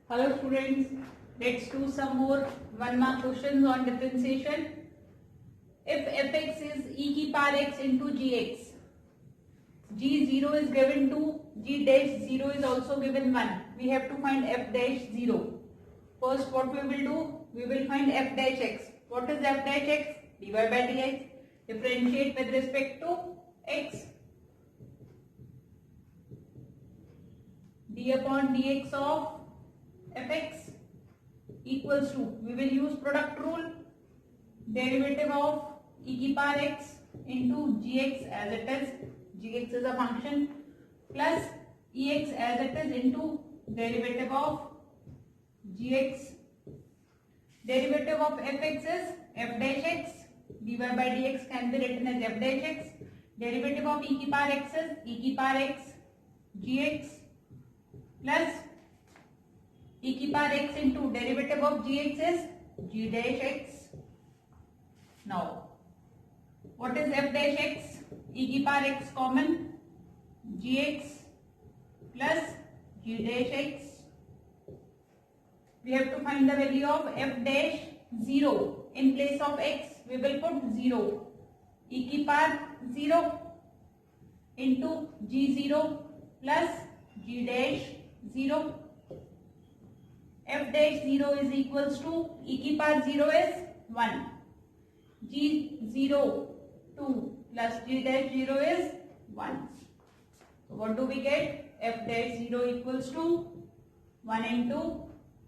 Hello students, let's do some more 1 mark questions on differentiation. If fx is e की power x into gx, g0 is given to g dash 0 is also given 1. We have to find f dash 0. First what we will do? We will find f dash x. What is f dash x? dy by dx. Differentiate with respect to x. d upon dx of fx equals to, we will use product rule, derivative of e की power x into gx as it is, gx is a function, plus ex as it is into derivative of gx. Derivative of fx is f dash x, dy by dx can be written as f dash x. Derivative of e की power x is e की power x gx plus e की power x into derivative of gx is g dash x. Now, what is f dash x? E की power x common, gx plus g dash x. We have to find the value of f dash 0. In place of x, we will put 0. E की power 0 into g0 plus g dash 0. F dash 0 is equals to e की power 0 is 1. g0 2 plus g dash 0 is 1. So what do we get? F dash 0 equals to 1 into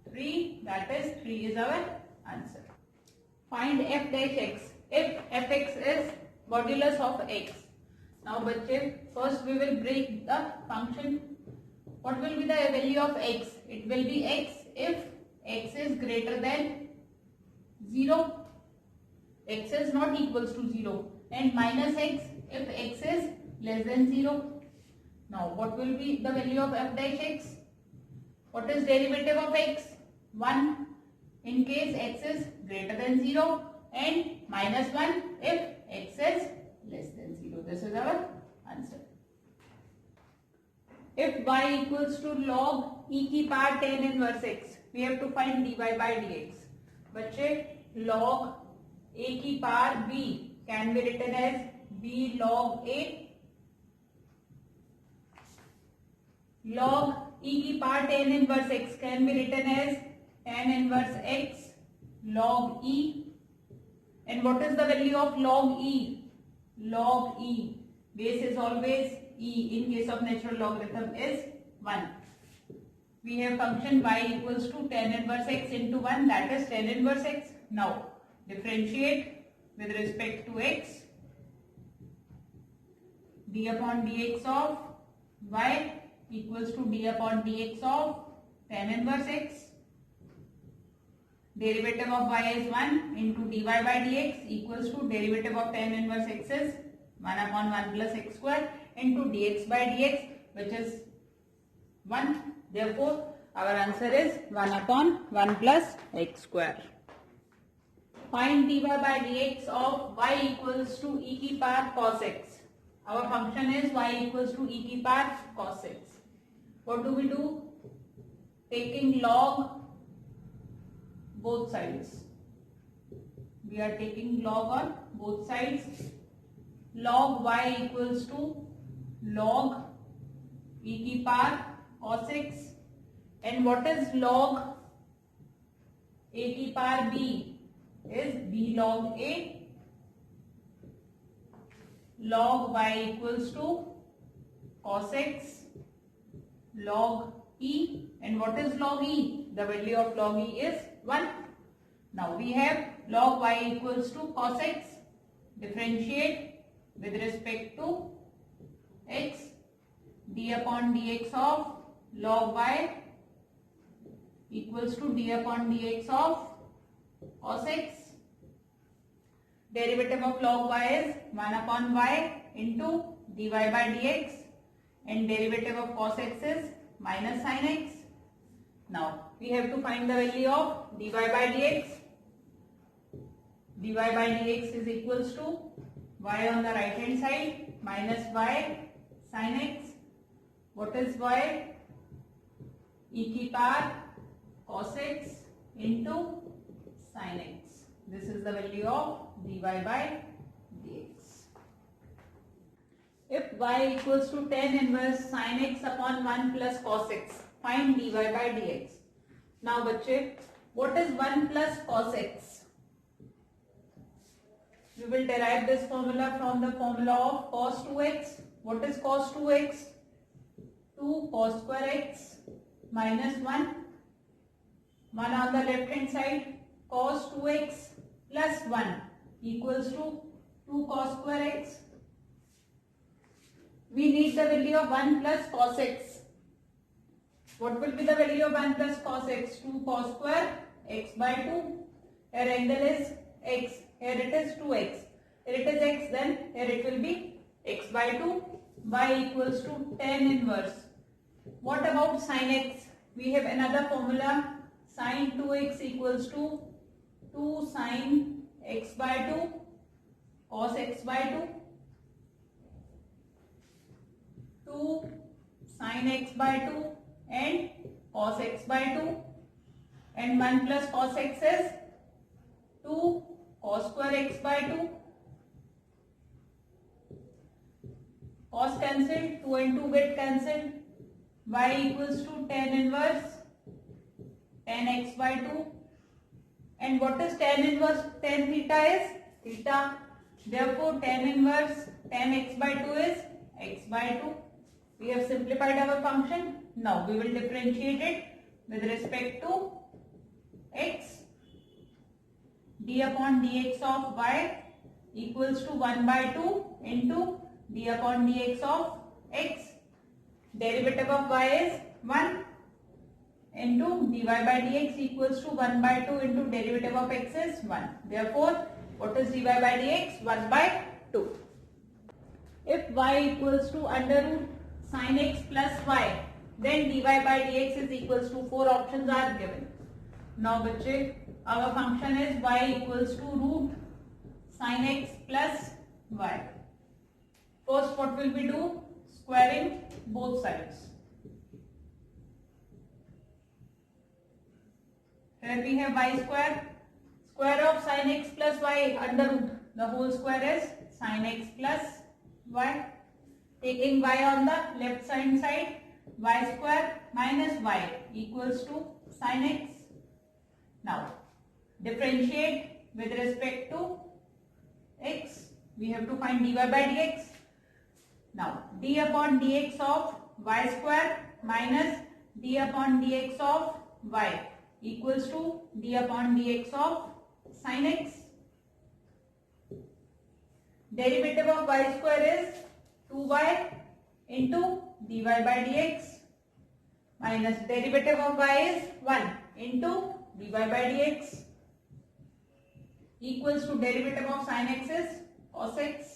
3, that is 3 is our answer. Find f dash x. If fx is modulus of x. Now बच्चे, first we will break the function. What will be the value of x? It will be x if x is greater than 0. X is not equals to 0. And minus x if x is less than 0. Now what will be the value of f dash x? What is derivative of x? 1 in case x is greater than 0 and minus 1 if x is less than 0. This is our answer. If y equals to log e की power tan inverse x, we have to find dy by dx. बच्चे, log a की power b can be written as b log a. Log e की power tan inverse x can be written as tan inverse x log e. And what is the value of log e? Log e. Base is always e. In case of natural logarithm is 1. We have function y equals to tan inverse x into 1, that is tan inverse x. Now differentiate with respect to x. d upon dx of y equals to d upon dx of tan inverse x. Derivative of y is 1 into dy by dx equals to derivative of tan inverse x is 1 upon 1 plus x square into dx by dx, which is 1. Therefore, our answer is 1 upon 1 plus x square. Find dy by dx of y equals to e की power cos x. Our function is y equals to e की power cos x. What do we do? Taking log both sides. We are taking log on both sides. Log y equals to log e की power cos x. And what is log a की power b? Is b log a. Log y equals to cos x log e. And what is log e? The value of log e is 1. Now we have log y equals to cos x. Differentiate with respect to x. d upon dx of log y equals to d upon dx of cos x. Derivative of log y is 1 upon y into dy by dx, and derivative of cos x is minus sin x. Now we have to find the value of dy by dx. dy by dx is equals to y on the right hand side minus y sin x. What is y? E की power cos x into sin x. This is the value of dy by dx. If y equals to tan inverse sin x upon 1 plus cos x, find dy by dx. Now बच्चे, what is 1 plus cos x? We will derive this formula from the formula of cos 2x. What is cos 2x? 2 cos square x minus 1. 1 on the left hand side. Cos 2x plus 1 equals to 2 cos square x. We need the value of 1 plus cos x. What will be the value of 1 plus cos x? 2 cos square x by 2. Here angle is x. Here it is 2x. Here it is x, then here it will be x by 2. Y equals to tan inverse. What about sin x? We have another formula. Sin 2x equals to 2 sin x by 2 cos x by 2. 2 sin x by 2 and cos x by 2. And 1 plus cos x is 2 cos square x by 2. Cos cancelled, 2 and 2 get cancelled. Y equals to tan inverse tan x by 2. And what is tan inverse? Tan theta is theta. Therefore, tan inverse tan x by 2 is x by 2. We have simplified our function. Now we will differentiate it with respect to x. D upon dx of y equals to 1 by 2 into d upon dx of x. Derivative of y is 1 into dy by dx equals to 1 by 2 into derivative of x is 1. Therefore, what is dy by dx? 1 by 2. If y equals to under root sin x plus y, then dy by dx is equals to 4 options are given. Now, बच्चे, our function is y equals to root sin x plus y. First, what will we do? Squaring both sides. Here we have y square. Square of sin x plus y under root. The whole square is sin x plus y. Taking y on the left hand side, y square minus y equals to sin x. Now, differentiate with respect to x. We have to find dy by dx. Now, d upon dx of y square minus d upon dx of y equals to d upon dx of sin x. Derivative of y square is 2y into dy by dx minus derivative of y is 1 into dy by dx equals to derivative of sin x is cos x.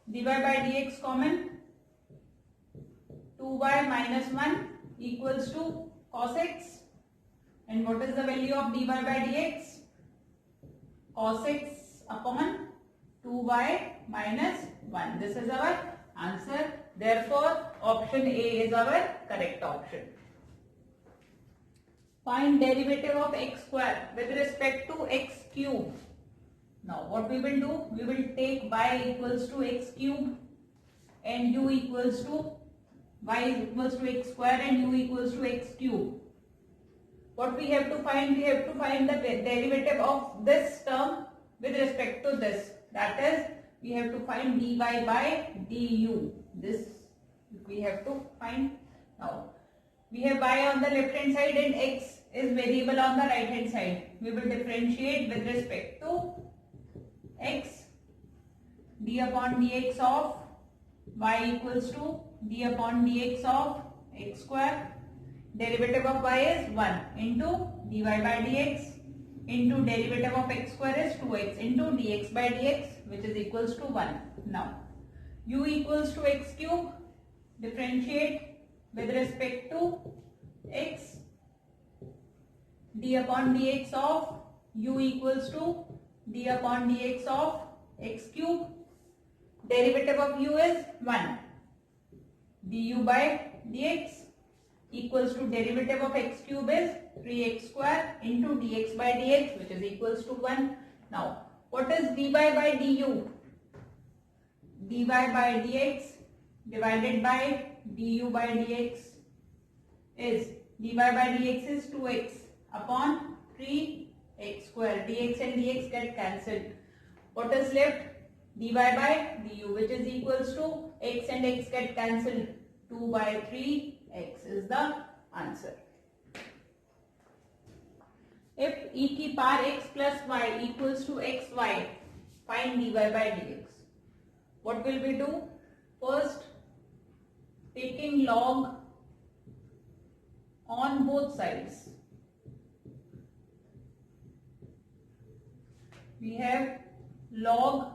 Dy by dx common, 2y minus 1 equals to cos x. And what is the value of dy by dx? Cos x upon 2y minus 1. This is our answer. Therefore, option A is our correct option. Find derivative of x square with respect to x cube. Now, what we will do? We will take y equals to x cube and u equals to y equals to x square and u equals to x cube. What we have to find? We have to find the derivative of this term with respect to this. That is, we have to find dy by du. This we have to find. Now, we have y on the left hand side and x is variable on the right hand side. We will differentiate with respect to x. D upon dx of y equals to d upon dx of x square. Derivative of y is 1 into dy by dx into derivative of x square is 2x into dx by dx, which is equals to 1. Now, u equals to x cube. Differentiate with respect to x. D upon dx of u equals to d upon dx of x cube. Derivative of u is 1. Du by dx equals to derivative of x cube is 3x square into dx by dx, which is equals to 1. Now, what is dy by du? Dy by dx divided by du by dx is dy by dx is 2x upon 3x square. Dx and dx get cancelled. What is left? Dy by du, which is equals to x and x get cancelled. 2 by 3x is the answer. If e की power x plus y equals to xy, find dy by dx. What will we do? First, taking log on both sides. We have log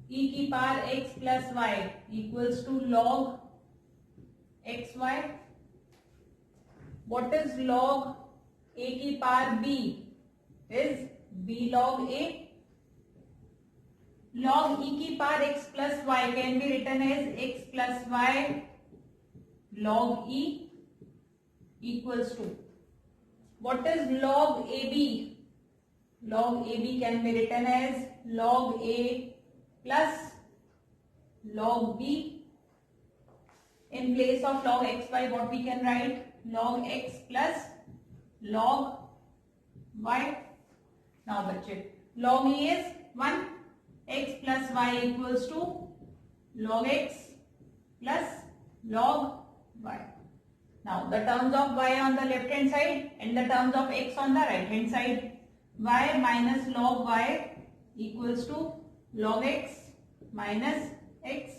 e की power x plus y equals to log xy. What is log a की power b? Is b log a. Log e की power x plus y can be written as x plus y log e equals to. What is log ab? Log ab can be written as log a plus log b. In place of log xy, what we can write? Log x plus log y. Now बच्चे, log e is 1, x plus y equals to log x plus log y. Now the terms of y on the left hand side and the terms of x on the right hand side. Y minus log y equals to log x minus x.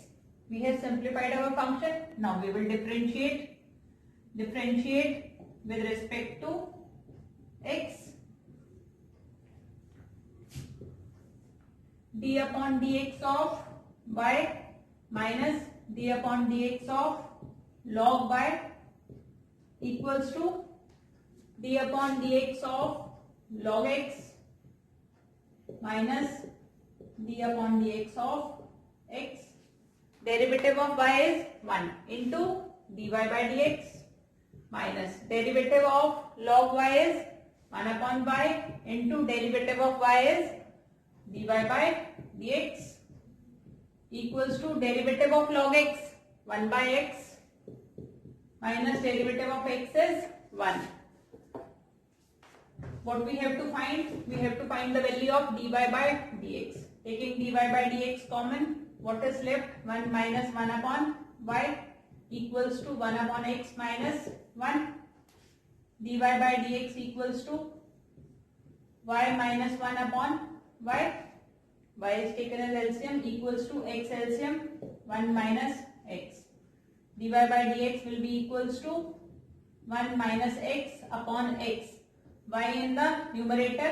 We have simplified our function. Now we will differentiate with respect to x. D upon dx of y minus d upon dx of log y equals to d upon dx of log x minus d upon dx of x. Derivative of y is 1 into dy by dx minus derivative of log y is 1 upon y into derivative of y is dy by dx equals to derivative of log x 1 by x minus derivative of x is 1. What we have to find? We have to find the value of dy by dx. Taking dy by dx common, what is left? 1 minus 1 upon y equals to 1 upon x minus 1. Dy by dx equals to y minus 1 upon y. Y is taken as LCM equals to x LCM 1 minus x. Dy by dx will be equals to 1 minus x upon x. Y in the numerator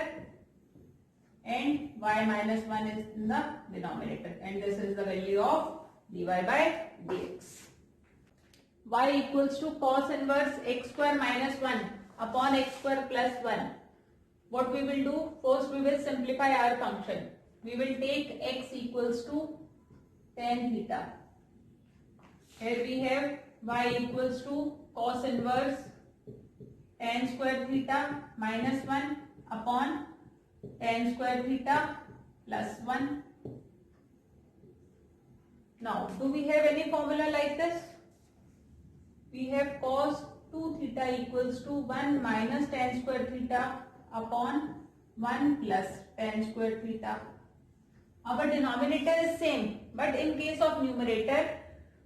and y minus 1 is in the denominator, and this is the value of dy by dx. Y equals to cos inverse x square minus 1 upon x square plus 1. What we will do? First we will simplify our function. We will take x equals to tan theta. Here we have y equals to cos inverse tan square theta minus 1 upon tan square theta plus 1. Now, do we have any formula like this? We have cos 2 theta equals to 1 minus tan square theta upon 1 plus tan square theta. Our denominator is same, but in case of numerator,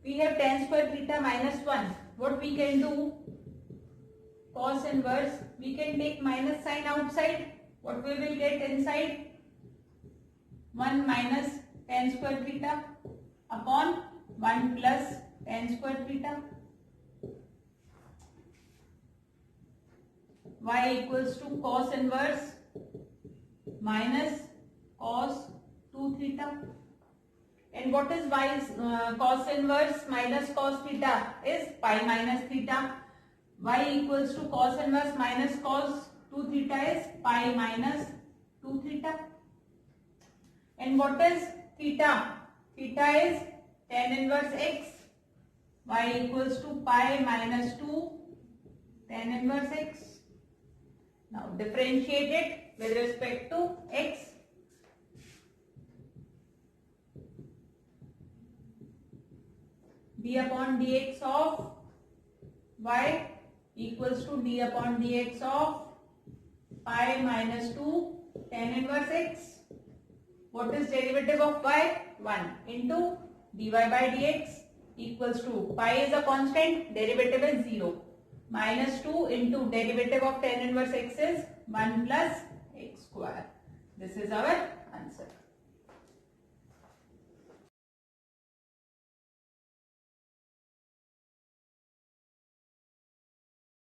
we have tan square theta minus 1. What we can do? Cos inverse, we can take minus sign outside. What we will get inside? 1 minus tan square theta upon 1 plus tan square theta. Y equals to cos inverse minus cos 2 theta. And what is y's cos inverse minus cos theta? Is pi minus theta. Y equals to cos inverse minus cos 2 theta is pi minus 2 theta. And what is theta? Theta is tan inverse x. Y equals to pi minus 2 tan inverse x. Now differentiate it with respect to x. D upon dx of y equals to d upon dx of pi minus 2 tan inverse x. What is derivative of y? 1 into dy by dx equals to pi is a constant, derivative is 0. Minus 2 into derivative of tan inverse x is 1 plus x square. This is our answer.